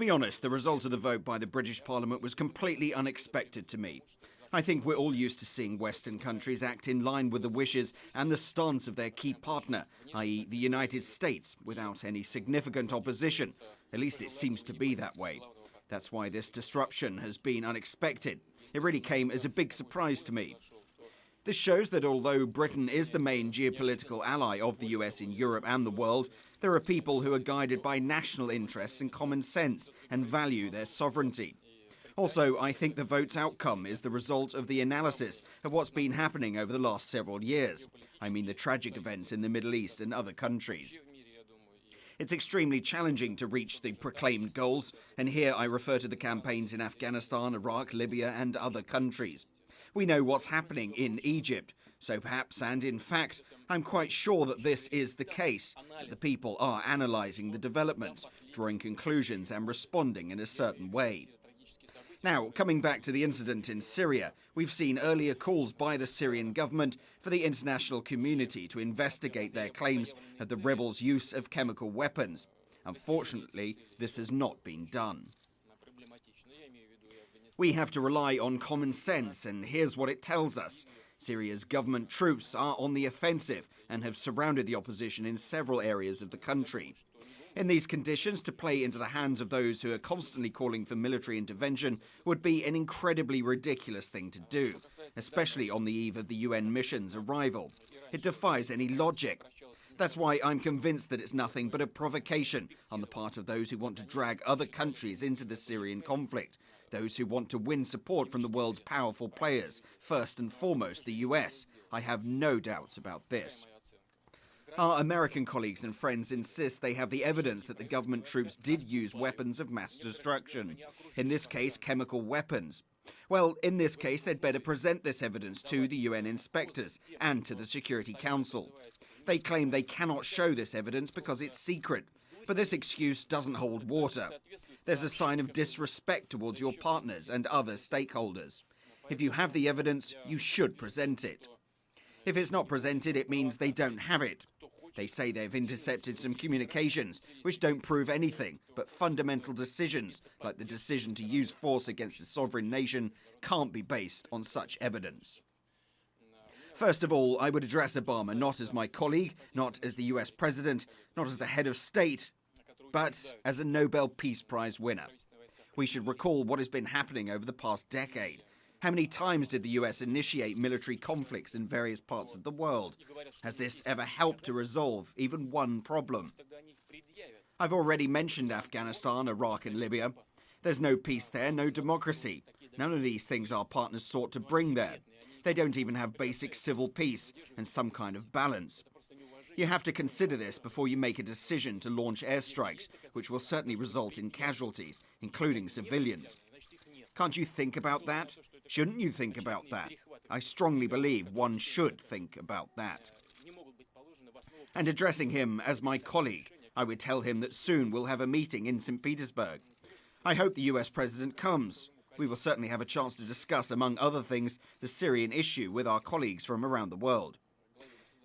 be honest, the result of the vote by the British Parliament was completely unexpected to me. I think we're all used to seeing Western countries act in line with the wishes and the stance of their key partner, i.e. the United States, without any significant opposition. At least it seems to be that way. That's why this disruption has been unexpected. It really came as a big surprise to me. This shows that although Britain is the main geopolitical ally of the US in Europe and the world, there are people who are guided by national interests and common sense and value their sovereignty. Also, I think the vote's outcome is the result of the analysis of what's been happening over the last several years. I mean the tragic events in the Middle East and other countries. It's extremely challenging to reach the proclaimed goals, and here I refer to the campaigns in Afghanistan, Iraq, Libya and other countries. We know what's happening in Egypt, so perhaps, and in fact, I'm quite sure that this is the case, that the people are analysing the developments, drawing conclusions and responding in a certain way. Now, coming back to the incident in Syria, we've seen earlier calls by the Syrian government for the international community to investigate their claims of the rebels' use of chemical weapons. Unfortunately, this has not been done. We have to rely on common sense, and here's what it tells us. Syria's government troops are on the offensive and have surrounded the opposition in several areas of the country. In these conditions, to play into the hands of those who are constantly calling for military intervention would be an incredibly ridiculous thing to do, especially on the eve of the UN mission's arrival. It defies any logic. That's why I'm convinced that it's nothing but a provocation on the part of those who want to drag other countries into the Syrian conflict, those who want to win support from the world's powerful players, first and foremost the US. I have no doubts about this. Our American colleagues and friends insist they have the evidence that the government troops did use weapons of mass destruction, in this case chemical weapons. Well, in this case they'd better present this evidence to the UN inspectors and to the Security Council. They claim they cannot show this evidence because it's secret, but this excuse doesn't hold water. There's a sign of disrespect towards your partners and other stakeholders. If you have the evidence, you should present it. If it's not presented, it means they don't have it. They say they've intercepted some communications, which don't prove anything, but fundamental decisions, like the decision to use force against a sovereign nation, can't be based on such evidence. First of all, I would address Obama not as my colleague, not as the US president, not as the head of state, but as a Nobel Peace Prize winner. We should recall what has been happening over the past decade. How many times did the US initiate military conflicts in various parts of the world? Has this ever helped to resolve even one problem? I've already mentioned Afghanistan, Iraq and Libya. There's no peace there, no democracy. None of these things our partners sought to bring there. They don't even have basic civil peace and some kind of balance. You have to consider this before you make a decision to launch airstrikes, which will certainly result in casualties, including civilians. Can't you think about that? Shouldn't you think about that? I strongly believe one should think about that. And addressing him as my colleague, I would tell him that soon we'll have a meeting in St. Petersburg. I hope the US president comes. We will certainly have a chance to discuss, among other things, the Syrian issue with our colleagues from around the world.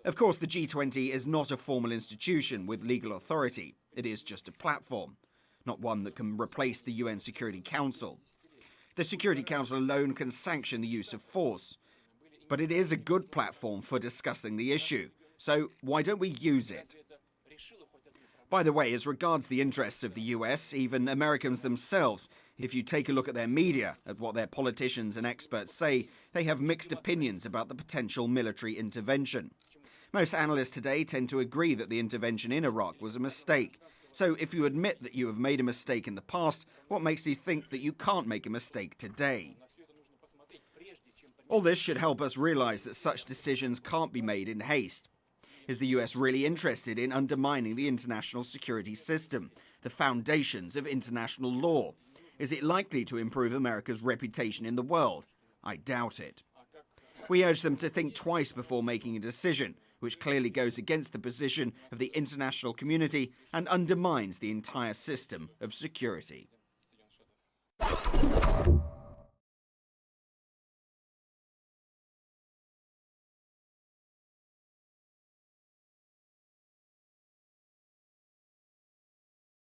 Of course, the G20 is not a formal institution with legal authority. It is just a platform, not one that can replace the UN Security Council. The Security Council alone can sanction the use of force, but it is a good platform for discussing the issue, so why don't we use it? By the way, as regards the interests of the US, even Americans themselves, if you take a look at their media, at what their politicians and experts say, they have mixed opinions about the potential military intervention. Most analysts today tend to agree that the intervention in Iraq was a mistake. So if you admit that you have made a mistake in the past, what makes you think that you can't make a mistake today? All this should help us realize that such decisions can't be made in haste. Is the US really interested in undermining the international security system, the foundations of international law? Is it likely to improve America's reputation in the world? I doubt it. We urge them to think twice before making a decision, which clearly goes against the position of the international community and undermines the entire system of security.